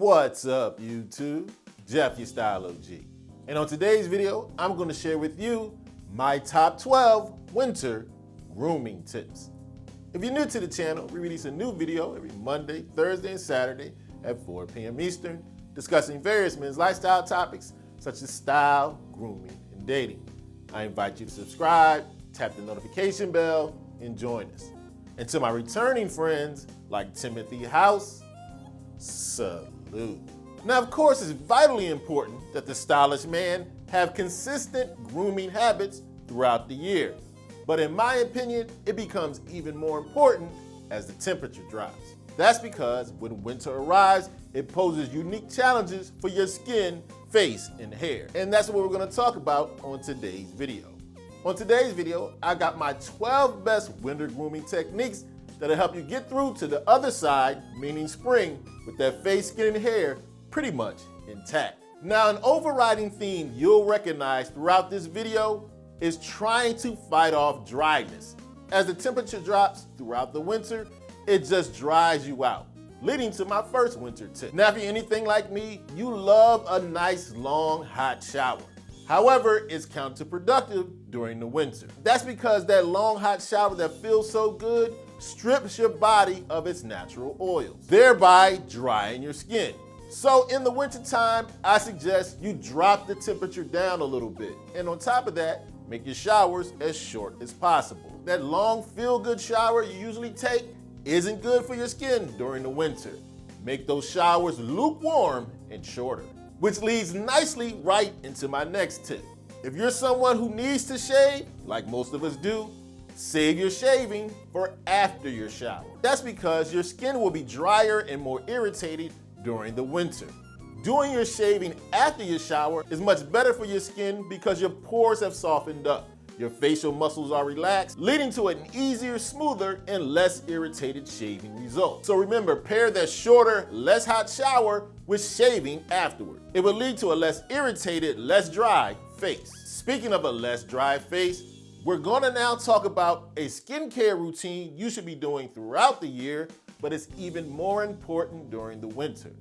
What's up, YouTube? Jeff, your Style O.G. And on today's video, I'm going to share with you my top 12 winter grooming tips. If you're new to the channel, we release a new video every Monday, Thursday, and Saturday at 4 p.m. Eastern, discussing various men's lifestyle topics such as style, grooming, and dating. I invite you to subscribe, tap the notification bell, and join us. And to my returning friends like Timothy House, salute. Now, of course, it's vitally important that the stylish man have consistent grooming habits throughout the year. But in my opinion, it becomes even more important as the temperature drops. That's because when winter arrives, it poses unique challenges for your skin, face, and hair. And that's what we're going to talk about on today's video. On today's video, I got my 12 best winter grooming techniques that'll help you get through to the other side, meaning spring, with that face, skin, and hair pretty much intact. Now, an overriding theme you'll recognize throughout this video is trying to fight off dryness. As the temperature drops throughout the winter, it just dries you out, leading to my first winter tip. Now, if you're anything like me, you love a nice, long, hot shower. However, it's counterproductive during the winter. That's because that long, hot shower that feels so good strips your body of its natural oils, thereby drying your skin. So in the wintertime, I suggest you drop the temperature down a little bit. And on top of that, make your showers as short as possible. That long feel-good shower you usually take isn't good for your skin during the winter. Make those showers lukewarm and shorter. Which leads nicely right into my next tip. If you're someone who needs to shave, like most of us do, save your shaving for after your shower. That's because your skin will be drier and more irritated during the winter. Doing your shaving after your shower is much better for your skin because your pores have softened up. Your facial muscles are relaxed, leading to an easier, smoother, and less irritated shaving result. So remember, pair that shorter, less hot shower with shaving afterward. It will lead to a less irritated, less dry face. Speaking of a less dry face, we're gonna now talk about a skincare routine you should be doing throughout the year, but it's even more important during the winter.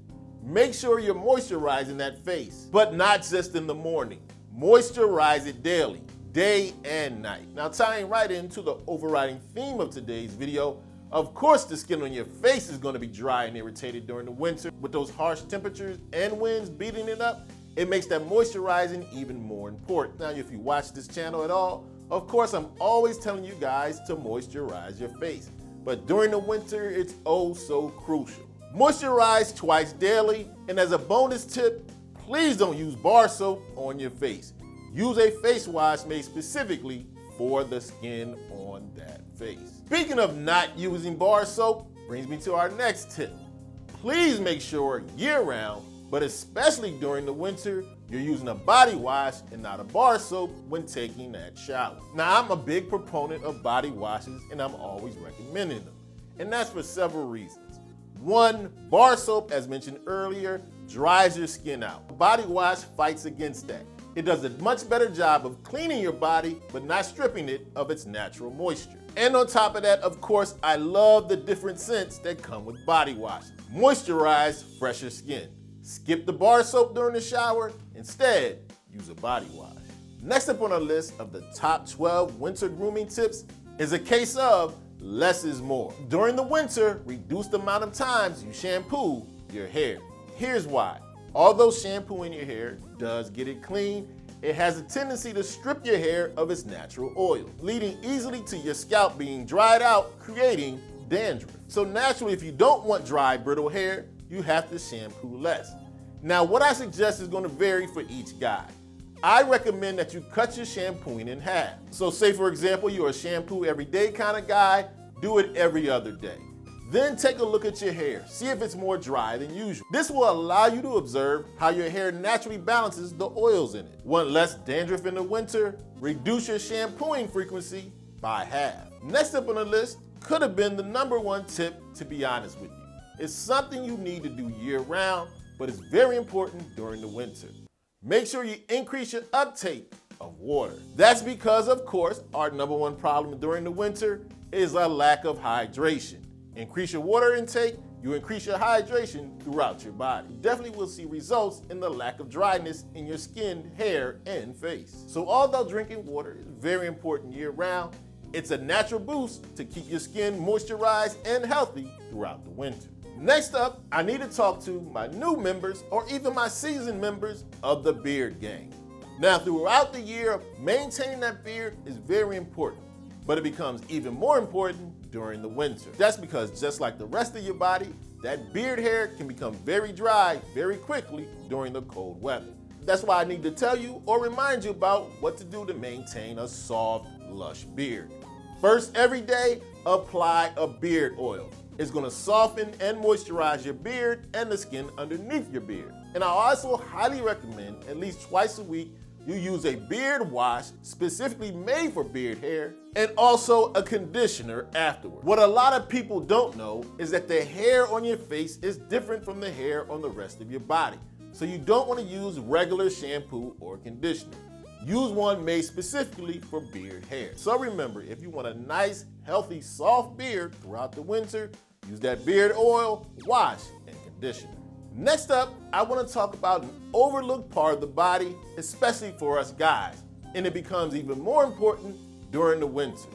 Make sure you're moisturizing that face, but not just in the morning. Moisturize it daily, day and night. Now, tying right into the overriding theme of today's video, of course the skin on your face is going to be dry and irritated during the winter. With those harsh temperatures and winds beating it up, it makes that moisturizing even more important. Now, if you watch this channel at all, of course I'm always telling you guys to moisturize your face. But during the winter, it's oh so crucial. Moisturize twice daily, and as a bonus tip, please don't use bar soap on your face. Use a face wash made specifically for the skin on that face. Speaking of not using bar soap, brings me to our next tip. Please make sure year-round, but especially during the winter, you're using a body wash and not a bar soap when taking that shower. Now, I'm a big proponent of body washes, and I'm always recommending them. And that's for several reasons. One, bar soap, as mentioned earlier, dries your skin out. Body wash fights against that. It does a much better job of cleaning your body, but not stripping it of its natural moisture. And on top of that, of course, I love the different scents that come with body washes. Moisturize fresher skin. Skip the bar soap during the shower. Instead, use a body wash. Next up on our list of the top 12 winter grooming tips is a case of less is more. During the winter, reduce the amount of times you shampoo your hair. Here's why. Although shampooing your hair does get it clean, it has a tendency to strip your hair of its natural oil, leading easily to your scalp being dried out, creating dandruff. So naturally, if you don't want dry, brittle hair, you have to shampoo less. Now, what I suggest is going to vary for each guy. I recommend that you cut your shampooing in half. So say, for example, you're a shampoo every day kind of guy, do it every other day. Then take a look at your hair, see if it's more dry than usual. This will allow you to observe how your hair naturally balances the oils in it. Want less dandruff in the winter? Reduce your shampooing frequency by half. Next up on the list could have been the #1 tip, to be honest with you. It's something you need to do year-round, but it's very important during the winter. Make sure you increase your uptake of water. That's because, of course, our #1 problem during the winter is a lack of hydration. Increase your water intake you increase your hydration throughout your body. You definitely will see results in the lack of dryness in your skin, hair, and face. So although drinking water is very important year-round, it's a natural boost to keep your skin moisturized and healthy throughout the winter. Next up, I need to talk to my new members or even my seasoned members of the beard gang. Now, throughout the year, maintaining that beard is very important, but it becomes even more important during the winter. That's because just like the rest of your body, that beard hair can become very dry very quickly during the cold weather. That's why I need to tell you or remind you about what to do to maintain a soft, lush beard. First, every day, apply a beard oil. It's gonna soften and moisturize your beard and the skin underneath your beard. And I also highly recommend at least twice a week you use a beard wash specifically made for beard hair and also a conditioner afterward. What a lot of people don't know is that the hair on your face is different from the hair on the rest of your body. So you don't want to use regular shampoo or conditioner. Use one made specifically for beard hair. So remember, if you want a nice, healthy, soft beard throughout the winter, use that beard oil, wash, and conditioner. Next up, I want to talk about an overlooked part of the body, especially for us guys, and it becomes even more important during the winter.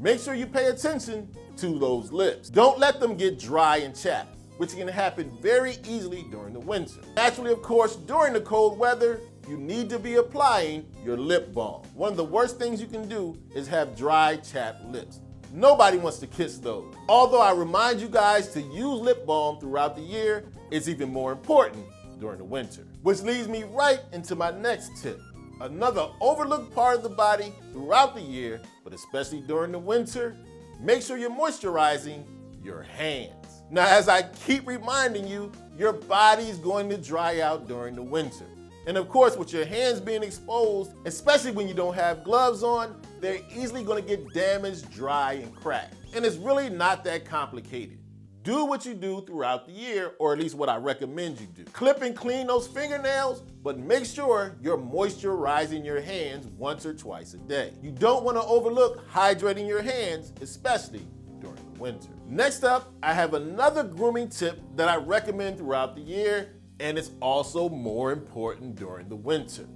Make sure you pay attention to those lips. Don't let them get dry and chapped, which can happen very easily during the winter. Naturally, of course, during the cold weather, you need to be applying your lip balm. One of the worst things you can do is have dry, chapped lips. Nobody wants to kiss those. Although I remind you guys to use lip balm throughout the year, it's even more important during the winter. Which leads me right into my next tip. Another overlooked part of the body throughout the year, but especially during the winter, make sure you're moisturizing your hands. Now, as I keep reminding you, your body is going to dry out during the winter. And of course, with your hands being exposed, especially when you don't have gloves on, they're easily going to get damaged, dry, and cracked. And it's really not that complicated. Do what you do throughout the year, or at least what I recommend you do. Clip and clean those fingernails, but make sure you're moisturizing your hands once or twice a day. You don't want to overlook hydrating your hands, especially during the winter. Next up, I have another grooming tip that I recommend throughout the year, and it's also more important during the winter.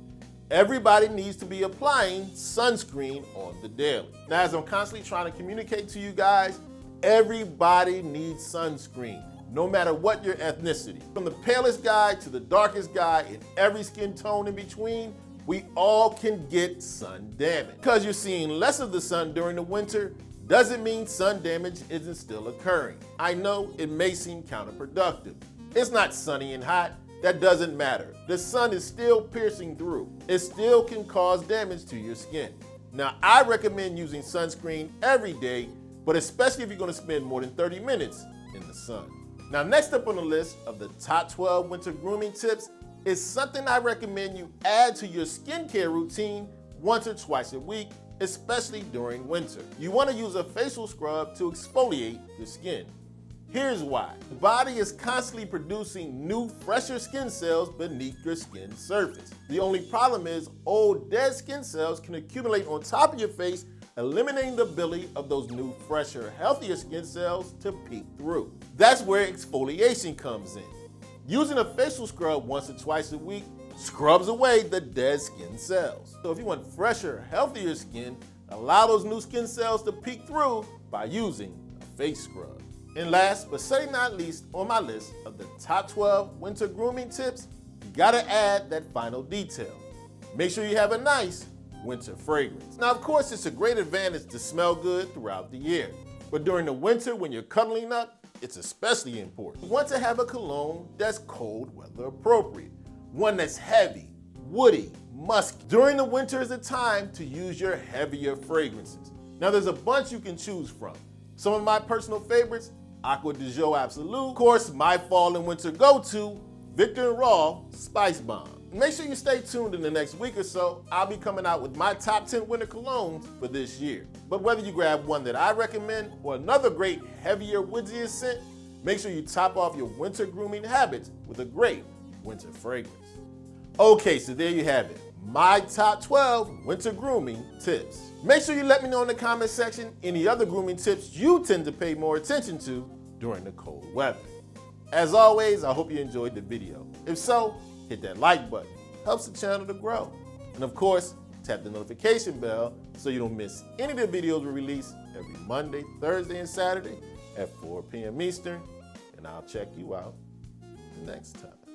Everybody needs to be applying sunscreen on the daily. Now, as I'm constantly trying to communicate to you guys, everybody needs sunscreen, no matter what your ethnicity. From the palest guy to the darkest guy and every skin tone in between, we all can get sun damage. Because you're seeing less of the sun during the winter doesn't mean sun damage isn't still occurring. I know it may seem counterproductive. It's not sunny and hot. That doesn't matter. The sun is still piercing through. It still can cause damage to your skin. Now, I recommend using sunscreen every day, but especially if you're going to spend more than 30 minutes in the sun. Now, next up on the list of the top 12 winter grooming tips is something I recommend you add to your skincare routine once or twice a week, especially during winter. You want to use a facial scrub to exfoliate your skin. Here's why. The body is constantly producing new, fresher skin cells beneath your skin surface. The only problem is old, dead skin cells can accumulate on top of your face, eliminating the ability of those new, fresher, healthier skin cells to peek through. That's where exfoliation comes in. Using a facial scrub once or twice a week scrubs away the dead skin cells. So if you want fresher, healthier skin, allow those new skin cells to peek through by using a face scrub. And last, but certainly not least, on my list of the top 12 winter grooming tips, you gotta add that final detail. Make sure you have a nice winter fragrance. Now, of course, it's a great advantage to smell good throughout the year, but during the winter when you're cuddling up, it's especially important. You want to have a cologne that's cold weather appropriate, one that's heavy, woody, musky. During the winter is the time to use your heavier fragrances. Now, there's a bunch you can choose from. Some of my personal favorites: Aqua de Jo Absolute. Of course, my fall and winter go-to, Victor and Raw Spice Bomb. Make sure you stay tuned in the next week or so. I'll be coming out with my top 10 winter colognes for this year. But whether you grab one that I recommend or another great, heavier, woodier scent, make sure you top off your winter grooming habits with a great winter fragrance. Okay, so there you have it. My top 12 winter grooming tips. Make sure you let me know in the comment section any other grooming tips you tend to pay more attention to during the cold weather. As always, I hope you enjoyed the video. If so, hit that like button. Helps the channel to grow. And of course, tap the notification bell so you don't miss any of the videos we release every Monday, Thursday, and Saturday at 4 p.m. Eastern. And I'll check you out next time.